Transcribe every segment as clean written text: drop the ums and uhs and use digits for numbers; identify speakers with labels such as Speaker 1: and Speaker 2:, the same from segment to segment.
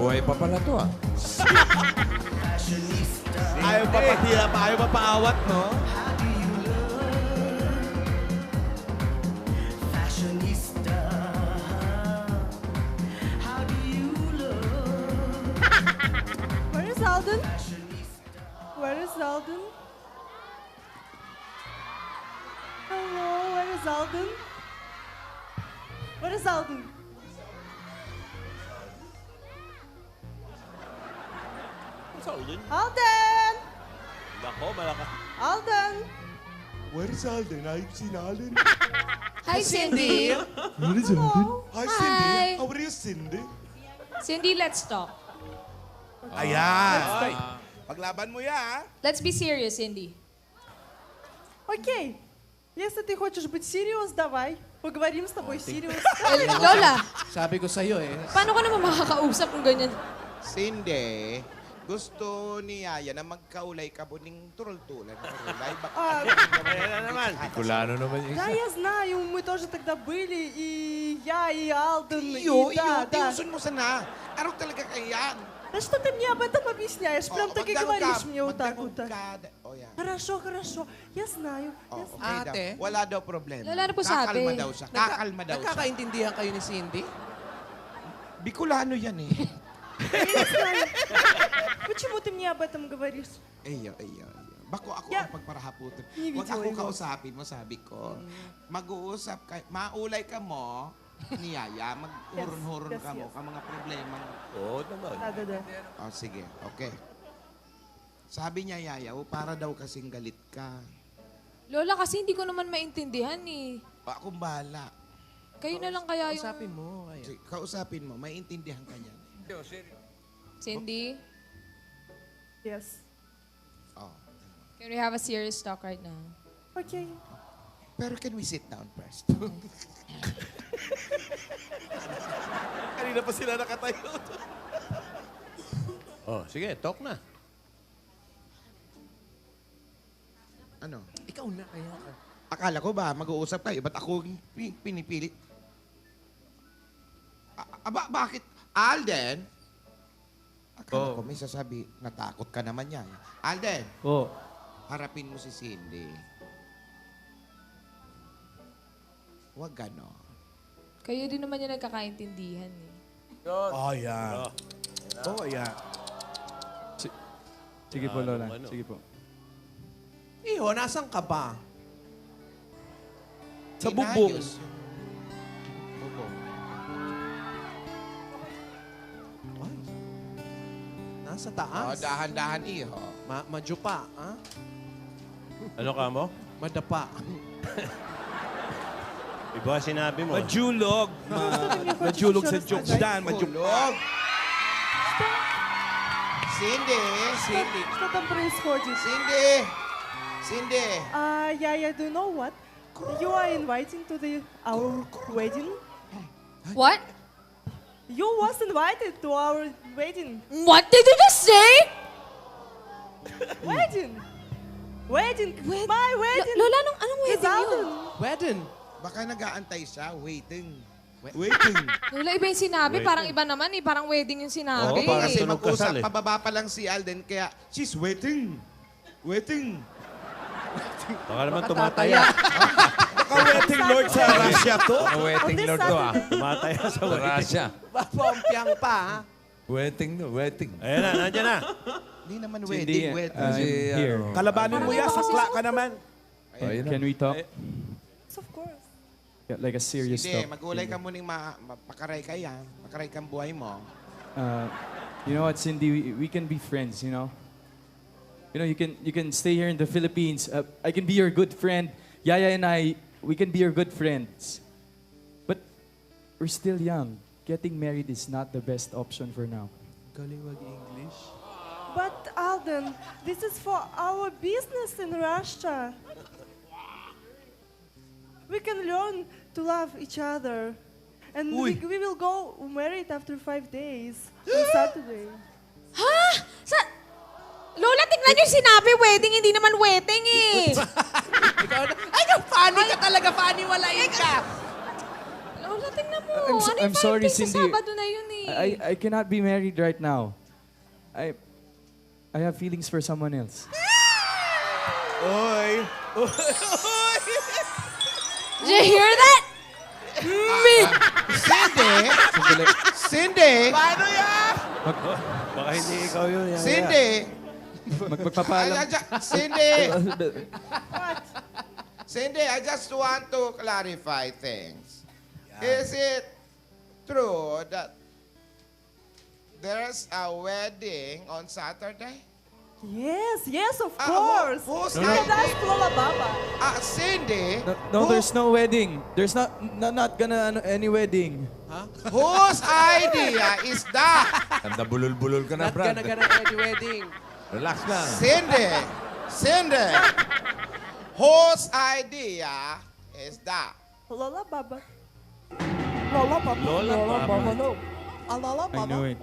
Speaker 1: Buhay pa pala to ah.
Speaker 2: Ayaw pa patira pa, ayaw pa paawat, no?
Speaker 3: Where is Alden? Where is Alden? Hello, where is Alden? Where is Alden? Alden!
Speaker 2: Nako, malaka.
Speaker 3: Alden!
Speaker 2: Where is Alden? I've seen Alden.
Speaker 4: Hi, Cindy.
Speaker 2: Where is Alden? Hi, Cindy.
Speaker 4: Hi.
Speaker 2: How are you, Cindy?
Speaker 4: Cindy, let's talk.
Speaker 2: Ayan. Paglaban mo ya.
Speaker 4: Let's be serious, Cindy.
Speaker 3: Окей. Если ты хочешь быть serious, давай. Поговорим с тобой serious.
Speaker 4: Lola,
Speaker 5: Sabi ko sa'yo eh.
Speaker 4: paano ka naman makakausap kung ganyan?
Speaker 6: Cindy, gusto ni Yaya na magkaulay ka buning turul-tulan.
Speaker 2: Ayan na naman.
Speaker 1: Kulano naman yung
Speaker 3: Да,
Speaker 1: isa.
Speaker 3: я знаю, мы тоже тогда были, и я, и Алден,
Speaker 6: Iyo,
Speaker 3: и да, да.
Speaker 6: tiusun mo sana. Araw talaga kayan.
Speaker 3: Да что ты мне об этом объясняешь? Прям так и говоришь мне вот так вот.
Speaker 6: Oh, yan.
Speaker 3: Хорошо, хорошо. Я знаю. Я
Speaker 6: Oh,
Speaker 3: знаю.
Speaker 6: okay
Speaker 5: Ate.
Speaker 6: daw. Wala daw problema.
Speaker 4: Lola, ano po sabi?
Speaker 6: Kakalma daw siya. Kakalma daw siya.
Speaker 5: Nagkakaintindihan kayo ni Cindy?
Speaker 6: Bicolano yan eh.
Speaker 3: Я знаю. Почему ты мне об этом говоришь?
Speaker 6: Iyo. Bako ako
Speaker 3: Yeah.
Speaker 6: ang pagparahaputin.
Speaker 3: Hindi
Speaker 6: Huwag ako
Speaker 3: ko.
Speaker 6: kausapin mo, sabi ko. Mag-uusap ka, maulay ka mo ni Yaya, mag-huron-huron
Speaker 3: Yes,
Speaker 6: ka mo,
Speaker 3: yes.
Speaker 6: ka mga problema.
Speaker 2: Oo naman.
Speaker 3: Да, да, да.
Speaker 6: Oh, sige, okay. Sabi niya, Yaya, para daw kasing galit ka.
Speaker 4: Lola, kasi hindi ko naman maintindihan eh.
Speaker 6: Akong bahala.
Speaker 4: Kayo na lang kaya yung...
Speaker 5: Usapin mo. Kaya.
Speaker 6: Sige, kausapin mo, maintindihan ka niyan.
Speaker 4: Cindy,
Speaker 3: Yes.
Speaker 6: Oh.
Speaker 4: can we have a serious talk right now?
Speaker 3: Окей.
Speaker 6: Pero can we sit down first?
Speaker 2: Kanina pa sila nakatayo.
Speaker 1: Oh, sige, talk na.
Speaker 6: Ano?
Speaker 5: Ikaw na kaya ka.
Speaker 6: Akala ko ba mag-uusap kayo? Ba't ako pinipilit? Bakit? Alden? Akala ko may sasabi, natakot ka naman yan. Alden,
Speaker 7: Oh,
Speaker 6: harapin mo si Cindy. Huwag gano'n.
Speaker 4: Kayo din naman yung nagkakaintindihan eh.
Speaker 2: Oh, yan. Oh, yan.
Speaker 7: sige po, Lola.
Speaker 1: ano.
Speaker 7: Sige po.
Speaker 5: Iho, nasan ka ba?
Speaker 2: Sa bubong.
Speaker 6: Inayos yung bubong.
Speaker 5: Ay. Nasa
Speaker 6: Oh,
Speaker 5: taas.
Speaker 6: dahan-dahan iho.
Speaker 5: Majupa, ha?
Speaker 1: Ano ka mo?
Speaker 5: Madapa.
Speaker 1: Iba sinabi mo.
Speaker 2: Majulog. Majulog sa jokes dyan.
Speaker 6: Kulog. Cindy!
Speaker 5: Cindy.
Speaker 3: Что там происходит?
Speaker 6: Cindy! Cindy!
Speaker 3: Yeah, do you know what? You are inviting to our wedding.
Speaker 4: What?
Speaker 3: You was invited to our wedding.
Speaker 4: What did you just say?
Speaker 3: Wedding. Wedding. My wedding.
Speaker 4: Lola, anong
Speaker 3: Is
Speaker 4: wedding yun?
Speaker 3: Alden.
Speaker 5: Wedden.
Speaker 6: Baka nag-aantay siya, waiting.
Speaker 2: Waiting.
Speaker 4: Lola, iba yung sinabi.
Speaker 1: Wait.
Speaker 4: Parang iba naman eh. Parang wedding yung sinabi.
Speaker 1: Oo, parang
Speaker 6: Kasi
Speaker 1: tunog
Speaker 6: mag-usap,
Speaker 1: kasal eh.
Speaker 6: pababa pa lang si Alden, kaya she's waiting. Waiting.
Speaker 1: Baka naman tumataya.
Speaker 2: Ka-wedding lord sa Russia to.
Speaker 1: Ang wedding
Speaker 3: this
Speaker 1: lord to ah. Tumataya sa wedding. Rasya.
Speaker 5: Papompiang pa, ha?
Speaker 1: Wedding no, wedding. Ayan na, nandiyan na.
Speaker 6: Hindi naman
Speaker 7: Cindy,
Speaker 6: wedding, wedding.
Speaker 7: I'm here.
Speaker 2: Kalabanin mo yan, sakla ka naman.
Speaker 7: Can we talk?
Speaker 3: Yes, of course.
Speaker 7: Yeah, like a serious
Speaker 6: Hindi,
Speaker 7: talk.
Speaker 6: mag-ulay ka muning mapakaray ka yan. Makaray kang buhay mo.
Speaker 7: You know what, Cindy? We can be friends. You know. You know, you can stay here in the Philippines. I can be your good friend. Yaya and I, we can be your good friends. But we're still young. Getting married is not the best option for now.
Speaker 5: Galing mag-English.
Speaker 3: But Alden, this is for our business in Russia. We can learn to love each other. And we will go married after 5 days on Saturday.
Speaker 4: Ha? Lola, tingnan yung sinabi wedding, hindi naman wedding eh.
Speaker 5: Ikaw na. Ay, funny ka talaga, funny. Walain ka.
Speaker 4: Lola, Lola, tingnan mo.
Speaker 7: I'm sorry,
Speaker 4: Sa
Speaker 7: Cindy.
Speaker 4: Sabado na yun eh.
Speaker 7: I cannot be married right now. I have feelings for someone else.
Speaker 2: Oy.
Speaker 4: Did you hear that?
Speaker 6: Cindy! Cindy!
Speaker 2: Paano yan?
Speaker 1: Baka hindi ikaw yun. Yaya.
Speaker 6: Cindy!
Speaker 7: Magpapaalam.
Speaker 6: Cindy! Cindy, I just want to clarify things. Is it true that there's a wedding on Saturday?
Speaker 3: Yes, of
Speaker 6: Ah,
Speaker 3: course.
Speaker 6: who's
Speaker 3: You can ask Lola Baba.
Speaker 6: Cindy?
Speaker 7: No, there's no wedding. There's not gonna any wedding.
Speaker 6: Whose idea is that?
Speaker 1: Tanda bulol-bulol ka na,
Speaker 5: Not
Speaker 1: Brad.
Speaker 5: gonna any wedding.
Speaker 1: Relax na.
Speaker 6: Cindy! Whose idea is that?
Speaker 3: Lola Baba. Lola Baba.
Speaker 1: Lola Baba.
Speaker 3: No. Lola
Speaker 7: I
Speaker 3: Baba.
Speaker 7: knew it.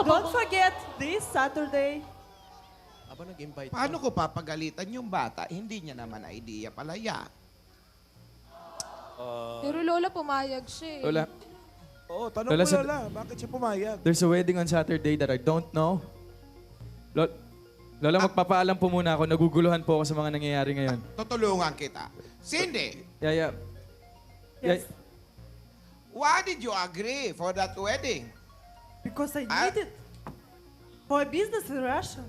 Speaker 3: Don't forget this Saturday.
Speaker 5: Aba, nag-invite
Speaker 6: Paano ko papagalitan yung bata? Hindi niya naman idea pala yan.
Speaker 4: Pero Lola, pumayag siya eh.
Speaker 7: Lola,
Speaker 2: Oo, tanong
Speaker 7: Lola,
Speaker 2: mo
Speaker 7: sa-
Speaker 2: Lola, bakit siya pumayag?
Speaker 7: there's a wedding on Saturday that I don't know. Lola, magpapaalam po muna ako. Naguguluhan po ako sa mga nangyayari ngayon.
Speaker 6: Tutulungan kita. Cindy,
Speaker 7: Yaya.
Speaker 3: Yes.
Speaker 6: why did you agree for that wedding?
Speaker 3: Because I
Speaker 6: Ah.
Speaker 3: need it for business in Russia.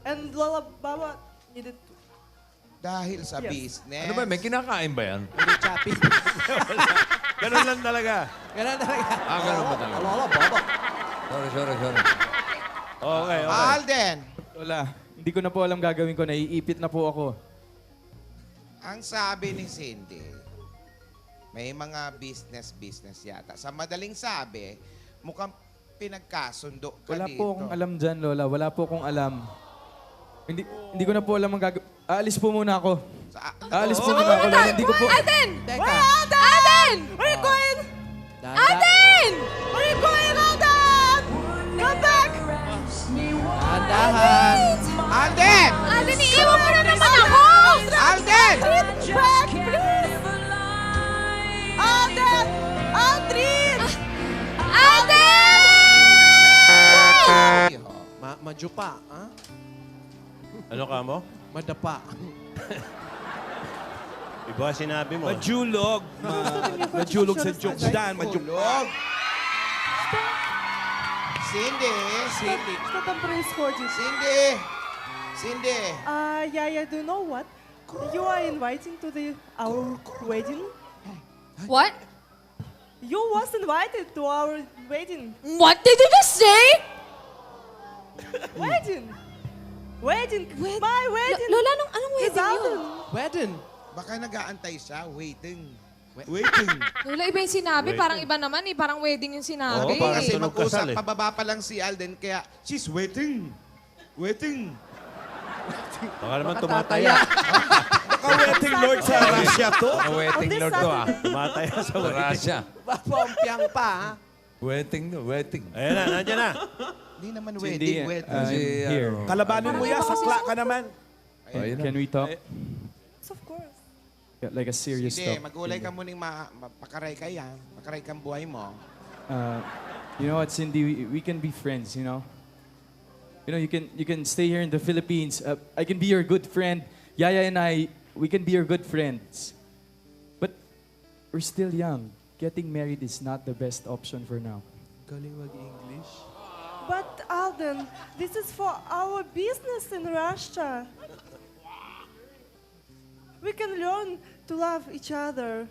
Speaker 3: And Lola Baba needed to.
Speaker 6: Dahil sa
Speaker 3: Yes.
Speaker 6: business.
Speaker 1: Ano ba, may kinakain ba yan?
Speaker 5: Hindi choppy.
Speaker 1: Ganun lang talaga.
Speaker 5: Ganun talaga.
Speaker 1: Ganun ba talaga?
Speaker 5: Lola, baba.
Speaker 1: Sorry. Okay.
Speaker 6: Alden,
Speaker 7: Lola, hindi ko na po alam gagawin ko. Naiipit na po ako.
Speaker 6: ang sabi ni Cindy, may mga business yata. Sa madaling sabi, mukhang pinagkasundo ka
Speaker 7: Wala
Speaker 6: dito.
Speaker 7: po akong alam dyan, Lola. Wala po akong alam. Hindi ko na po alam ang gagawin. Aalis po muna ako. Aalis po muna ako, Lola. Hindi ko po...
Speaker 4: Alden!
Speaker 5: Teka.
Speaker 4: Alden!
Speaker 3: Where you going?
Speaker 4: Alden!
Speaker 3: Where you going, Alden? Come back!
Speaker 5: Dahan.
Speaker 6: Alden!
Speaker 4: Alden, iiwan mo na naman ako!
Speaker 6: Alden!
Speaker 3: Back, please! Alden! Aldrin!
Speaker 4: Alden!
Speaker 5: Majupa, ha?
Speaker 1: Ano ka mo?
Speaker 5: Madapa.
Speaker 1: Iba sinabi mo.
Speaker 2: Majulog. Majulog sa jokes dyan.
Speaker 6: Tulog. Cindy!
Speaker 3: Что там происходит?
Speaker 6: Cindy!
Speaker 3: Yaya, do you know what? You are inviting to our wedding.
Speaker 4: What?
Speaker 3: You was invited to our wedding.
Speaker 4: What did you just say?
Speaker 3: Wedding. My wedding.
Speaker 4: Lola, anong
Speaker 3: Is
Speaker 4: wedding yun?
Speaker 3: Alden.
Speaker 5: Wedding.
Speaker 6: Baka nag-aantay siya, waiting.
Speaker 4: Lola, iba yung sinabi. Parang iba naman eh. Parang wedding yung sinabi.
Speaker 1: Oo, parang
Speaker 6: Kasi
Speaker 1: tunog kasal
Speaker 6: mag-usap,
Speaker 1: eh.
Speaker 6: pababa pa lang si Alden, kaya she's waiting.
Speaker 1: Baka naman tumataya.
Speaker 2: Baka wedding lord sa Russia to.
Speaker 3: On this Saturday.
Speaker 1: Tumataya sa Russia.
Speaker 5: Pompyang pa, ha?
Speaker 1: Wedding. Ayan na, nandiyan na.
Speaker 6: Hindi naman
Speaker 7: Cindy,
Speaker 6: wedding.
Speaker 7: I'm here.
Speaker 2: Kalabanin mo yan, sakla ka naman.
Speaker 7: Can we talk?
Speaker 3: Of course.
Speaker 7: Yeah, like a serious
Speaker 6: Hindi,
Speaker 7: talk.
Speaker 6: magulay ka muning mapakaray ka yan. Makaray kang buhay mo.
Speaker 7: You know what, Cindy? We can be friends, you know? You know, you can stay here in the Philippines. I can be your good friend. Yaya and we can be your good friends. But we're still young. Getting married is not the best option for now.
Speaker 5: Galing mag-English.
Speaker 3: But Alden, this is for our business in Russia. We can learn to love each other.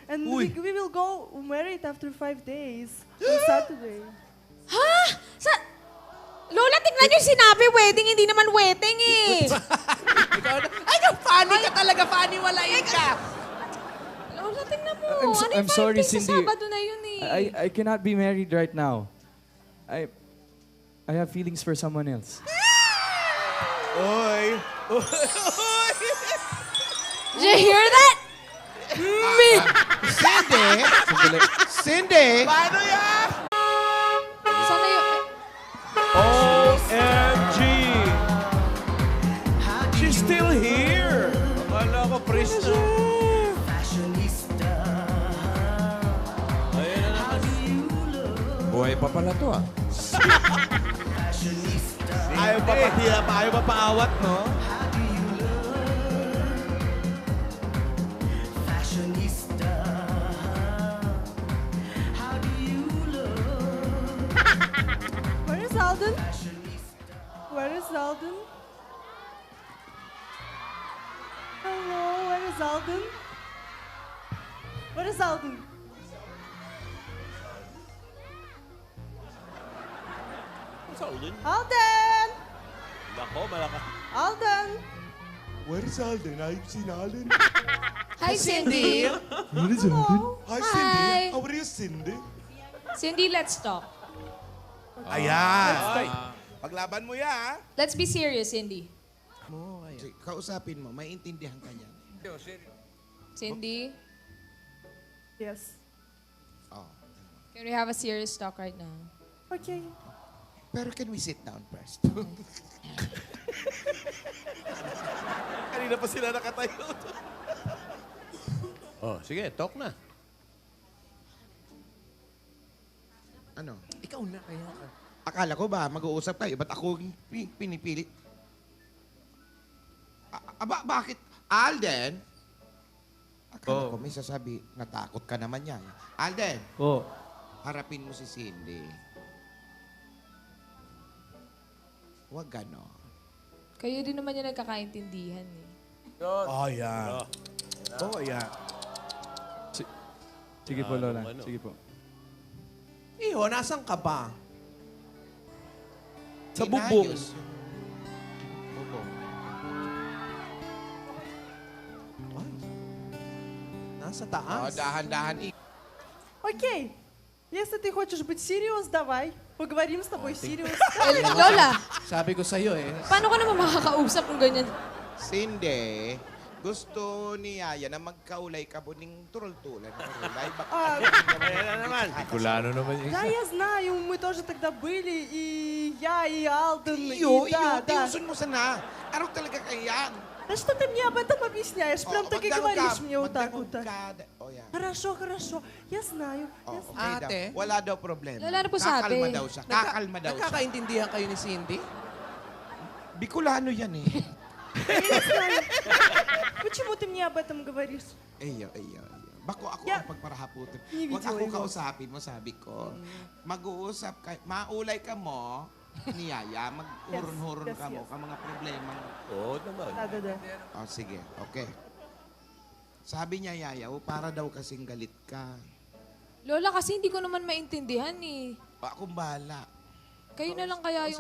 Speaker 3: And we will go married after 5 days on Saturday.
Speaker 4: Ha? Lola, tingnan niyo yung sinabi wedding, hindi naman wedding eh.
Speaker 5: Ikaw na. Ay, funny ka talaga. Funny, walain ka.
Speaker 4: Lola, tingnan mo.
Speaker 7: I'm sorry,
Speaker 4: Sa
Speaker 7: Cindy.
Speaker 4: Sabado na yun eh.
Speaker 7: I cannot be married right now. I have feelings for someone else.
Speaker 2: Oy.
Speaker 4: Did you hear that?
Speaker 6: Cindy!
Speaker 2: Paano yan?
Speaker 4: Sana yun?
Speaker 2: OMG! She's still here! Akala ko, priest na.
Speaker 1: Buhay pa pala to ah.
Speaker 2: Ayaw pa patira pa, ayaw pa paawat, no?
Speaker 3: Where is Alden? Where is Alden? Hello, where is Alden? Where is Alden? Alden!
Speaker 1: Nako, malaka.
Speaker 3: Alden!
Speaker 2: Where is Alden? I've seen Alden.
Speaker 4: Hi, Cindy.
Speaker 3: Hello.
Speaker 2: Hi,
Speaker 4: Hi.
Speaker 2: Cindy. How are you, Cindy?
Speaker 4: Cindy, let's talk.
Speaker 2: Ayan. Paglaban mo ya,
Speaker 4: Let's be serious, Cindy.
Speaker 6: Sige, kausapin mo, maintindihan ka niya.
Speaker 4: Cindy,
Speaker 3: Yes.
Speaker 6: Oh.
Speaker 4: can we have a serious talk right now?
Speaker 3: Okay.
Speaker 6: Pero can we sit down first?
Speaker 2: Kanina pa sila nakatayo.
Speaker 1: Oh, sige, talk na.
Speaker 6: Ano?
Speaker 5: Ikaw na kaya ka.
Speaker 6: Akala ko ba mag-uusap kayo? Ba't ako pinipilit? Bakit? Alden? Akala ko may sasabi, natakot ka naman yan. Alden,
Speaker 7: Oh,
Speaker 6: harapin mo si Cindy. Huwag ganon.
Speaker 4: Kayo din naman yung nagkakaintindihan eh.
Speaker 2: Oh, yeah. Oh, yeah.
Speaker 7: sige po, Lola.
Speaker 1: ano?
Speaker 7: Sige po.
Speaker 5: Iho, nasan ka ba? Sa
Speaker 6: Inayos
Speaker 5: bubong.
Speaker 6: yung bubong.
Speaker 5: Nasa
Speaker 6: Oh,
Speaker 5: taas.
Speaker 6: dahan-dahan.
Speaker 3: Окей. Если ты хочешь быть serious, давай. Поговорим с тобой serious.
Speaker 4: Lola,
Speaker 5: Sabi ko sa'yo eh.
Speaker 4: paano ka naman makakausap kung ganyan?
Speaker 6: Cindy, gusto ni Yaya na magkaulay ka buning turul-tulan. Turulay,
Speaker 3: А,
Speaker 1: Ayan na naman. Kulano naman yung
Speaker 3: да, я знаю, мы тоже тогда были, и я, и Алден,
Speaker 6: Iyo,
Speaker 3: и да, да.
Speaker 6: tinusun mo sana. Araw talaga kayan.
Speaker 3: Да что ты мне об этом объясняешь? Прям так и говоришь мне вот так вот.
Speaker 6: Oh, yan.
Speaker 3: Хорошо, хорошо. Я знаю.
Speaker 6: Oh,
Speaker 3: Я
Speaker 6: okay
Speaker 3: знаю.
Speaker 6: daw.
Speaker 5: Ate?
Speaker 6: Wala daw problema.
Speaker 4: Lola, ano po sabi?
Speaker 6: Kakalma daw siya. Kakalma daw siya.
Speaker 5: Nagkakaintindihan kayo ni Cindy?
Speaker 6: Bicolano yan eh.
Speaker 3: Я не знаю. Почему ты мне об этом говоришь?
Speaker 6: Iyo. Bako ako
Speaker 3: Yeah.
Speaker 6: ang pagparahaputin.
Speaker 3: Ni
Speaker 6: Huwag
Speaker 3: video
Speaker 6: ako
Speaker 3: mo.
Speaker 6: kausapin mo, sabi ko. Mag-uusap ka, maulay ka mo ni Yaya, mag-huron-huron
Speaker 3: Yes,
Speaker 6: ka mo
Speaker 3: yes.
Speaker 6: ka mga problema.
Speaker 1: Oo naman.
Speaker 3: Да, да, да.
Speaker 6: Oh, sige, okay. Sabi niya, Yaya, para daw kasing galit ka.
Speaker 4: Lola, kasi hindi ko naman maintindihan eh.
Speaker 6: Akong bahala.
Speaker 4: Kayo na lang kaya yung...